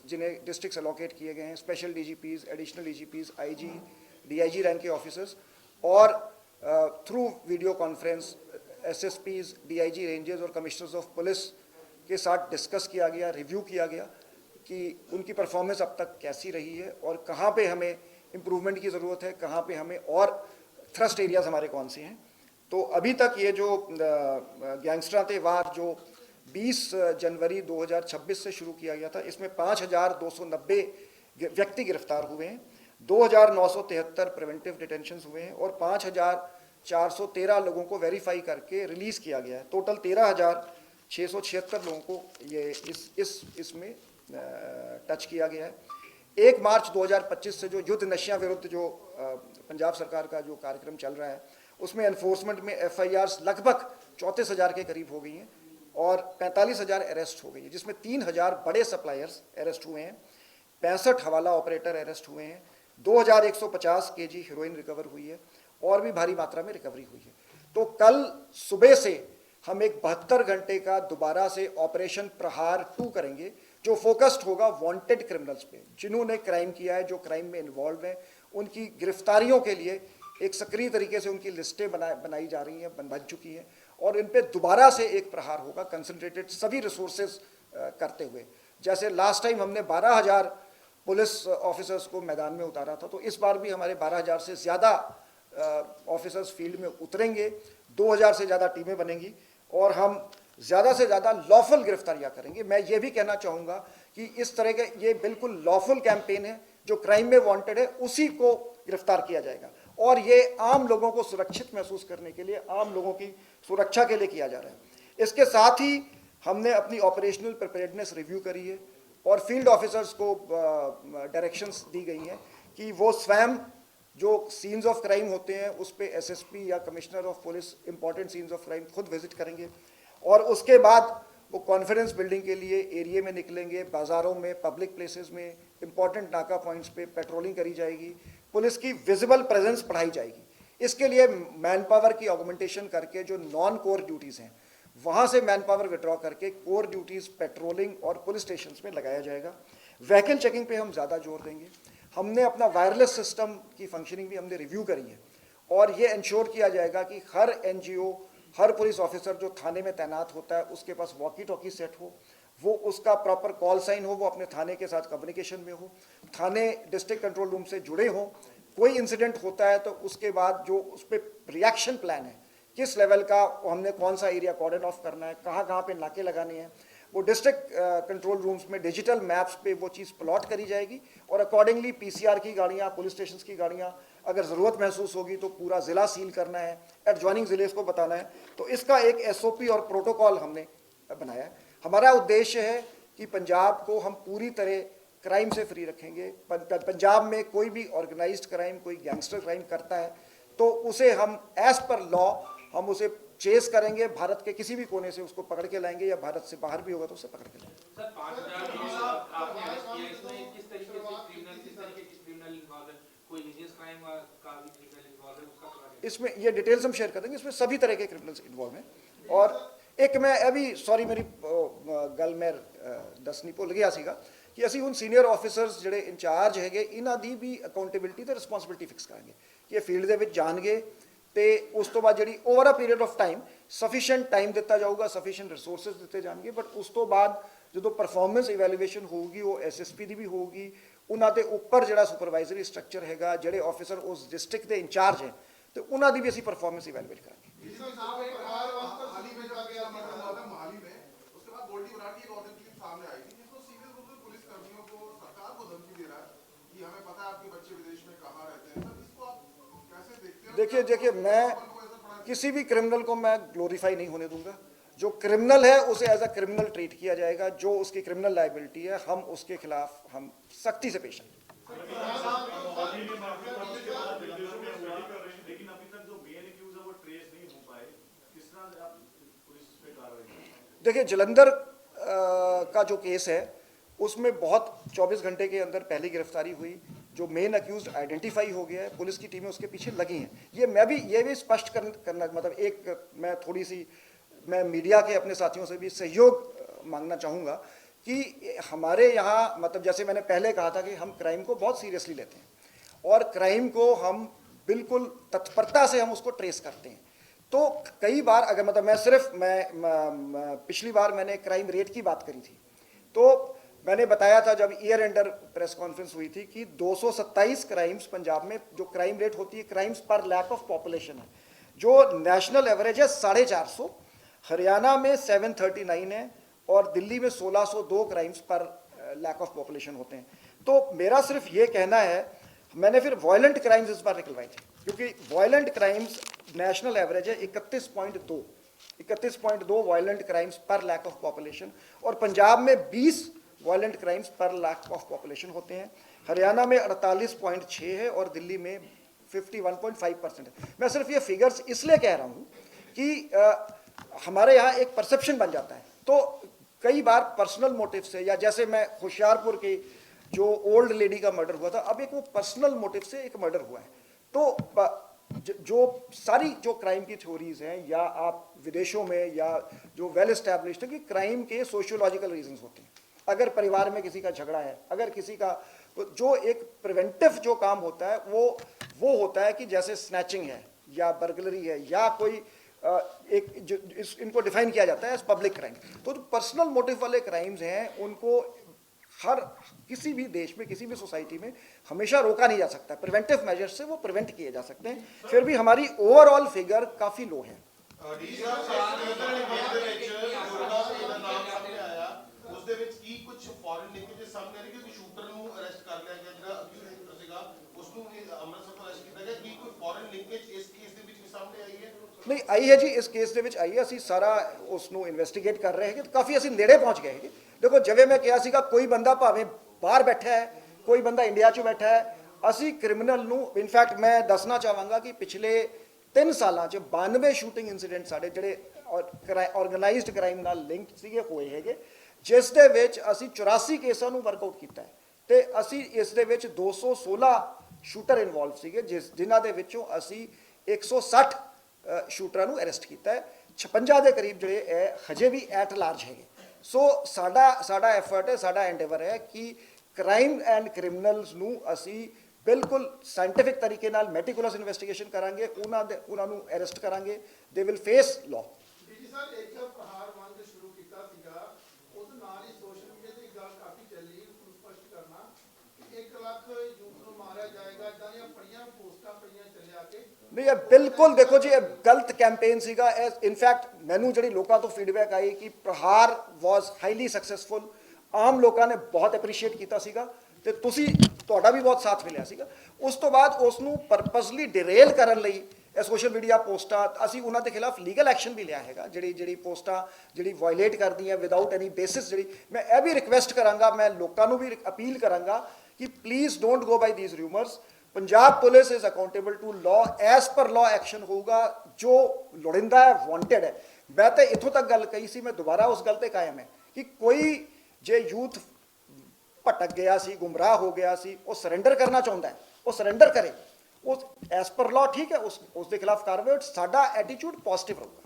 जिन्हें districts allocate किए गए हैं, special DGPs, additional DGPs, IG, DIG rank के ऑफिसर्स, और through video conference SSPs, DIG ranges और कमिश्नर्स ऑफ पुलिस के साथ डिस्कस किया गया, रिव्यू किया गया कि उनकी परफॉर्मेंस अब तक कैसी रही है और कहाँ पे हमें इम्प्रूवमेंट की ज़रूरत है, कहाँ पे हमें और थ्रस्ट एरियाज हमारे कौन से हैं। तो अभी तक ये जो गैंगस्टर थे वार जो 20 जनवरी 2026 से शुरू किया गया था, इसमें 5,290 व्यक्ति गिरफ्तार हुए हैं, 2,973 प्रिवेंटिव डिटेंशंस हुए हैं और 5,413 लोगों को वेरीफाई करके रिलीज़ किया गया है। टोटल 13,676 लोगों को ये इसमें टच किया गया है। 1 मार्च 2025 से जो युद्ध नशिया विरुद्ध जो पंजाब सरकार का जो कार्यक्रम चल रहा है, उसमें एनफोर्समेंट में एफआईआर्स लगभग 34,000 के करीब हो गई हैं और 45,000 अरेस्ट हो गई है, जिसमें 3,000 बड़े सप्लायर्स अरेस्ट हुए हैं, 65 हवाला ऑपरेटर अरेस्ट हुए हैं, 2,150 केजी हेरोइन रिकवर हुई है और भी भारी मात्रा में रिकवरी हुई है। तो कल सुबह से हम एक 72 घंटे का दोबारा से ऑपरेशन प्रहार 2 करेंगे, जो फोकस्ड होगा वांटेड क्रिमिनल्स पे, जिन्होंने क्राइम किया है, जो क्राइम में इन्वॉल्व हैं, उनकी गिरफ्तारियों के लिए एक सक्रिय तरीके से उनकी लिस्टें बनाई जा रही हैं, बन चुकी हैं और इन पे दोबारा से एक प्रहार होगा कंसंट्रेटेड सभी रिसोर्सेज करते हुए। जैसे लास्ट टाइम हमने 12,000 पुलिस ऑफिसर्स को मैदान में उतारा था, तो इस बार भी हमारे 12,000 से ज़्यादा ऑफिसर्स फील्ड में उतरेंगे, 2,000 से ज़्यादा टीमें बनेंगी और हम ज़्यादा से ज़्यादा लॉफुल गिरफ्तारियाँ करेंगे। मैं ये भी कहना चाहूँगा कि इस तरह के ये बिल्कुल लॉफुल कैंपेन है, जो क्राइम में वांटेड है उसी को गिरफ्तार किया जाएगा और ये आम लोगों को सुरक्षित महसूस करने के लिए, आम लोगों की सुरक्षा के लिए किया जा रहा है। इसके साथ ही हमने अपनी ऑपरेशनल प्रिपेयर्डनेस रिव्यू करी है और फील्ड ऑफिसर्स को डायरेक्शंस दी गई हैं कि वो स्वयं जो सीन्स ऑफ क्राइम होते हैं उस पर एसएसपी या commissioner of police important scenes of crime खुद विजिट करेंगे और उसके बाद वो कॉन्फिडेंस बिल्डिंग के लिए एरिया में निकलेंगे, बाज़ारों में, पब्लिक प्लेसेस में, इंपॉर्टेंट नाका पॉइंट्स पे पेट्रोलिंग करी जाएगी, पुलिस की विजिबल प्रेजेंस बढ़ाई जाएगी। इसके लिए मैन पावर की ऑगमेंटेशन करके जो नॉन कोर ड्यूटीज़ हैं वहाँ से मैन पावर विड्रॉ करके कोर ड्यूटीज़ पेट्रोलिंग और पुलिस स्टेशन में लगाया जाएगा। व्हीकल चेकिंग पे हम ज़्यादा जोर देंगे। हमने अपना वायरलेस सिस्टम की फंक्शनिंग भी हमने रिव्यू करी है और ये इंश्योर किया जाएगा कि हर एनजीओ, हर पुलिस ऑफिसर जो थाने में तैनात होता है उसके पास वॉकी टॉकी सेट हो, वो उसका प्रॉपर कॉल साइन हो, वो अपने थाने के साथ कम्युनिकेशन में हो, थाने डिस्ट्रिक्ट कंट्रोल रूम से जुड़े हों। कोई इंसिडेंट होता है तो उसके बाद जो उस पर रिएक्शन प्लान है, किस लेवल का हमने कौन सा एरिया कॉर्डन ऑफ करना है, कहाँ कहाँ पे नाके लगाने हैं, वो डिस्ट्रिक्ट कंट्रोल रूम्स में डिजिटल मैप्स पे वो चीज़ प्लॉट करी जाएगी और अकॉर्डिंगली पीसीआर की गाड़ियाँ, पुलिस स्टेशन की गाड़ियाँ, अगर ज़रूरत महसूस होगी तो पूरा ज़िला सील करना है, एडजॉइनिंग ज़िले को बताना है। तो इसका एक एसओपी और प्रोटोकॉल हमने बनाया है। हमारा उद्देश्य है कि पंजाब को हम पूरी तरह क्राइम से फ्री रखेंगे। पंजाब में कोई भी ऑर्गेनाइज्ड क्राइम, कोई गैंगस्टर क्राइम करता है तो उसे हम एज पर लॉ हम उसे चेस करेंगे, भारत के किसी भी कोने से उसको पकड़ के लाएंगे या भारत से बाहर भी होगा तो उसे पकड़ के लाएंगे। सर 5,000 आपने अरेस्ट किए, इसमें किस तरीके के क्रिमिनल इन्वॉल्व है? कोई हिडन क्राइम का भी क्रिमिनल इन्वॉल्व है, उसका थोड़ा इसमें ये डिटेल्स हम शेयर कर देंगे। इसमें सभी तरह के क्रिमिनल्स इन्वॉल्व हैं और एक मैं अभी सॉरी मेरी गल मैं दसनी भुल गया सीगा कि ਅਸੀਂ ਹੁਣ ਸੀਨੀਅਰ ਆਫਿਸਰਸ ਜਿਹੜੇ ਇੰਚਾਰਜ ਹੈਗੇ ਇਹਨਾਂ ਦੀ ਵੀ ਅਕਾਊਂਟੇਬਿਲਟੀ ਤੇ ਰਿਸਪੌਂਸਿਬਿਲਟੀ ਫਿਕਸ ਕਰਾਂਗੇ ਕਿ ਇਹ ਫੀਲਡ ਦੇ ਵਿੱਚ ਜਾਣਗੇ ਤੇ ਉਸ ਤੋਂ ਬਾਅਦ ਜਿਹੜੀ over a period of time sufficient time ਦਿੱਤਾ ਜਾਊਗਾ, ਸਫੀਸ਼ੀਐਂਟ ਰਿਸੋਰਸਸ ਦਿੱਤੇ ਜਾਣਗੇ, ਬਟ ਉਸ ਤੋਂ ਬਾਅਦ ਜਦੋਂ ਪਰਫਾਰਮੈਂਸ ਇਵੈਲੂਏਸ਼ਨ ਹੋਊਗੀ ਉਹ ਐਸਐਸਪੀ ਦੀ ਵੀ ਹੋਊਗੀ, ਉਹਨਾਂ ਦੇ ਉੱਪਰ ਜਿਹੜਾ ਸੁਪਰਵਾਈਜ਼ਰੀ ਸਟਰਕਚਰ ਹੈਗਾ, ਜਿਹੜੇ ਆਫਿਸਰ ਉਸ ਡਿਸਟ੍ਰਿਕਟ ਦੇ ਇੰਚਾਰਜ ਹੈ ਤੇ ਉਹਨਾਂ ਦੀ ਵੀ ਅਸੀਂ ਪਰਫਾਰਮੈਂਸ ਇਵੈਲੂਏਟ ਕਰਾਂਗੇ। देखिए मैं किसी भी क्रिमिनल को मैं ग्लोरीफाई नहीं होने दूंगा। जो क्रिमिनल है उसे एज अ क्रिमिनल ट्रीट किया जाएगा, जो उसकी क्रिमिनल लायबिलिटी है हम उसके खिलाफ हम सख्ती से पेश आएंगे। देखिए जलंधर का जो केस है उसमें बहुत 24 घंटे के अंदर पहली गिरफ्तारी हुई, जो मेन अक्यूज आइडेंटिफाई हो गया है, पुलिस की टीमें उसके पीछे लगी हैं। ये भी स्पष्ट करना मतलब एक मैं मीडिया के अपने साथियों से भी सहयोग मांगना चाहूँगा कि हमारे यहाँ मतलब जैसे मैंने पहले कहा था कि हम क्राइम को बहुत सीरियसली लेते हैं और क्राइम को हम बिल्कुल तत्परता से हम उसको ट्रेस करते हैं। तो कई बार अगर मतलब मैं पिछली बार मैंने क्राइम रेट की बात करी थी, तो मैंने बताया था जब ईयर एंडर प्रेस कॉन्फ्रेंस हुई थी कि 227 क्राइम्स पंजाब में जो क्राइम रेट होती है क्राइम्स पर लैक ऑफ पॉपुलेशन है, जो नेशनल एवरेज है 450, हरियाणा में 739 है और दिल्ली में 1602 क्राइम्स पर लैक ऑफ पॉपुलेशन होते हैं। तो मेरा सिर्फ ये कहना है, मैंने फिर वायलेंट क्राइम्स इस बार निकलवाए थे क्योंकि वायलेंट क्राइम्स नेशनल एवरेज है 31.2 वायलेंट क्राइम्स पर लैक ऑफ पॉपुलेशन और पंजाब में 20 वायलेंट क्राइम्स पर लैक ऑफ पॉपुलेशन होते हैं, हरियाणा में 48.6 है और दिल्ली में 51.5% है। मैं सिर्फ ये फिगर्स इसलिए कह रहा हूँ कि हमारे यहाँ एक परसेप्शन बन जाता है, तो कई बार पर्सनल मोटिव से, या जैसे मैं होशियारपुर की जो ओल्ड लेडी का मर्डर हुआ था, अब एक वो पर्सनल मोटिव से एक मर्डर हुआ है। तो जो सारी जो क्राइम की थ्योरीज हैं, या आप विदेशों में या जो वेल एस्टैब्लिश्ड है कि क्राइम के सोशियोलॉजिकल रीजंस होते हैं। अगर परिवार में किसी का झगड़ा है, अगर किसी का, तो जो एक प्रिवेंटिव जो काम होता है वो होता है कि जैसे स्नैचिंग है या बर्गलरी है या कोई एक जो इनको डिफाइन किया जाता है एज पब्लिक क्राइम। तो जो पर्सनल मोटिव वाले क्राइम्स हैं उनको हर किसी भी देश में, किसी भी सोसाइटी में हमेशा रोका नहीं जा सकता। प्रिवेंटिव मेजर्स से वो प्रिवेंट किए जा सकते हैं, फिर भी हमारी ओवरऑल फिगर काफ़ी लो है। नहीं आई है जी, इस केस ਦੇ ਵਿੱਚ ਆਈ ਹੈ, ਅਸੀਂ ਸਾਰਾ ਉਸ ਨੂੰ ਇਨਵੈਸਟੀਗੇਟ ਕਰ ਰਹੇ ਹਾਂ ਕਿ ਕਾਫੀ ਅਸੀਂ ਨੇੜੇ ਪਹੁੰਚ ਗਏ ਹਾਂ। ਦੇਖੋ ਜਿਵੇਂ ਮੈਂ ਕਿਹਾ ਸੀਗਾ, ਕੋਈ ਬੰਦਾ ਭਾਵੇਂ ਬਾਹਰ ਬੈਠਾ ਹੈ, ਕੋਈ ਬੰਦਾ ਇੰਡੀਆ 'ਚ ਬੈਠਾ ਹੈ, ਅਸੀਂ ਕ੍ਰਿਮੀਨਲ ਨੂੰ, ਇਨਫੈਕਟ ਮੈਂ ਦੱਸਣਾ ਚਾਹਾਂਗਾ ਕਿ ਪਿਛਲੇ 3 ਸਾਲਾਂ 'ਚ 92 ਸ਼ੂਟਿੰਗ ਇਨਸੀਡੈਂਟ ਸਾਡੇ ਜਿਹੜੇ ਆਰਗੇਨਾਈਜ਼ਡ ਕ੍ਰਾਈਮ ਨਾਲ ਲਿੰਕ ਸੀਗੇ ਹੋਏ ਹੈਗੇ, ਜਿਸ ਦੇ ਵਿੱਚ ਅਸੀਂ 84 ਕੇਸਾਂ ਨੂੰ ਵਰਕਆਊਟ ਕੀਤਾ ਹੈ ਤੇ ਅਸੀਂ ਇਸ ਦੇ ਵਿੱਚ 216 ਸ਼ੂਟਰ ਇਨਵੋਲਵ ਸੀਗੇ, ਜਿਨ੍ਹਾਂ ਦੇ ਵਿੱਚੋਂ ਅਸੀਂ 160 ਸ਼ੂਟਰਾਂ ਨੂੰ ਅਰੈਸਟ ਕੀਤਾ ਹੈ। 56 ਦੇ ਕਰੀਬ ਜਿਹੜੇ ਹਜੇ ਵੀ ਐਟ ਲਾਰਜ ਹੈਗੇ। ਸੋ ਸਾਡਾ ਐਫਰਟ ਹੈ, ਸਾਡਾ ਐਂਡੇਵਰ ਹੈ ਕਿ ਕ੍ਰਾਈਮ ਐਂਡ ਕ੍ਰਿਮੀਨਲਸ ਨੂੰ ਅਸੀਂ ਬਿਲਕੁਲ ਸਾਇੰਟੀਫਿਕ ਤਰੀਕੇ ਨਾਲ ਮੈਟੀਕੂਲਸ ਇਨਵੈਸਟੀਗੇਸ਼ਨ ਕਰਾਂਗੇ, ਉਹਨਾਂ ਨੂੰ ਅਰੈਸਟ ਕਰਾਂਗੇ, ਦੇ ਵਿਲ ਫੇਸ ਲਾਅ। ਜੀ ਸਰ, ਇੱਕ ਪ੍ਰਹਾਰ ਮੰਚ ਸ਼ੁਰੂ ਕੀਤਾ ਸੀਗਾ, ਉਸ ਨਾਲ ਹੀ ਸੋਸ਼ਲ ਮੀਡੀਆ ਤੇ ਗੱਲ ਕਾਫੀ ਚੱਲੀ, ਉਸ ਸਪਸ਼ਟ ਕਰਨਾ ਕਿ 1 ਲੱਖ ਯੂਥ ਨੂੰ ਮਾਰਿਆ ਜਾਏਗਾ, ਇਦਾਂ ਦੀਆਂ ਬੜੀਆਂ ਪੋਸਟਾਂ ਪਈਆਂ ਚੱਲਿਆ ਕੇ। ਨਹੀਂ, ਇਹ ਬਿਲਕੁਲ ਦੇਖੋ ਜੀ, ਇਹ ਗਲਤ ਕੈਂਪੇਨ ਸੀਗਾ। ਇਨਫੈਕਟ ਮੈਨੂੰ ਜਿਹੜੀ ਲੋਕਾਂ ਤੋਂ ਫੀਡਬੈਕ ਆਈ ਕਿ ਪ੍ਰਹਾਰ ਵਾਸ ਹਾਈਲੀ ਸਕਸੈਸਫੁਲ, ਆਮ ਲੋਕਾਂ ਨੇ ਬਹੁਤ ਐਪਰੀਸ਼ੀਏਟ ਕੀਤਾ ਸੀਗਾ ਤੇ ਤੁਹਾਡਾ ਵੀ ਬਹੁਤ ਸਾਥ ਮਿਲਿਆ ਸੀਗਾ। ਉਸ ਤੋਂ ਬਾਅਦ ਉਸ ਨੂੰ ਪਰਪਸਲੀ ਡਿਰੇਲ ਕਰਨ ਲਈ ਇਹ ਸੋਸ਼ਲ ਮੀਡੀਆ ਪੋਸਟਾਂ, ਅਸੀਂ ਉਹਨਾਂ ਦੇ ਖਿਲਾਫ ਲੀਗਲ ਐਕਸ਼ਨ ਵੀ ਲਿਆ ਹੈਗਾ। ਜਿਹੜੀ ਪੋਸਟਾਂ ਜਿਹੜੀ ਵਾਇਲੇਟ ਕਰਦੀਆਂ ਵਿਦਆਊਟ ਐਨੀ ਬੇਸਿਸ, ਜਿਹੜੀ ਮੈਂ ਇਹ ਵੀ ਰਿਕਵੈਸਟ ਕਰਾਂਗਾ, ਮੈਂ ਲੋਕਾਂ ਨੂੰ ਵੀ ਅਪੀਲ ਕਰਾਂਗਾ ਕਿ please don't go by these rumours. Punjab police is accountable to law, as per law action ਹੋਊਗਾ। ਜੋ ਲੋੜਿੰਦਾ ਹੈ, ਵਾਂਟਡ ਹੈ। ਮੈਂ ਤਾਂ ਇੱਥੋਂ ਤੱਕ ਗੱਲ ਕਹੀ ਸੀ, ਮੈਂ ਦੁਬਾਰਾ ਉਸ ਗੱਲ ਤੇ ਕਾਇਮ ਹੈ ਕਿ ਕੋਈ ਜੇ ਯੂਥ ਭਟਕ ਗਿਆ ਸੀ, ਗੁੰਮਰਾਹ ਹੋ ਗਿਆ ਸੀ, ਉਹ ਸਰੈਂਡਰ ਕਰਨਾ ਚਾਹੁੰਦਾ ਹੈ, ਉਹ ਸਰੈਂਡਰ ਕਰੇ, ਉਹ ਐਜ਼ ਪਰ ਲਾਅ ਠੀਕ ਹੈ, ਉਸ ਦੇ ਖਿਲਾਫ ਕਾਰਵਾਈ। ਸਾਡਾ ਐਟੀਟਿਊਡ ਪੋਜ਼ਿਟਿਵ ਰਹੂਗਾ।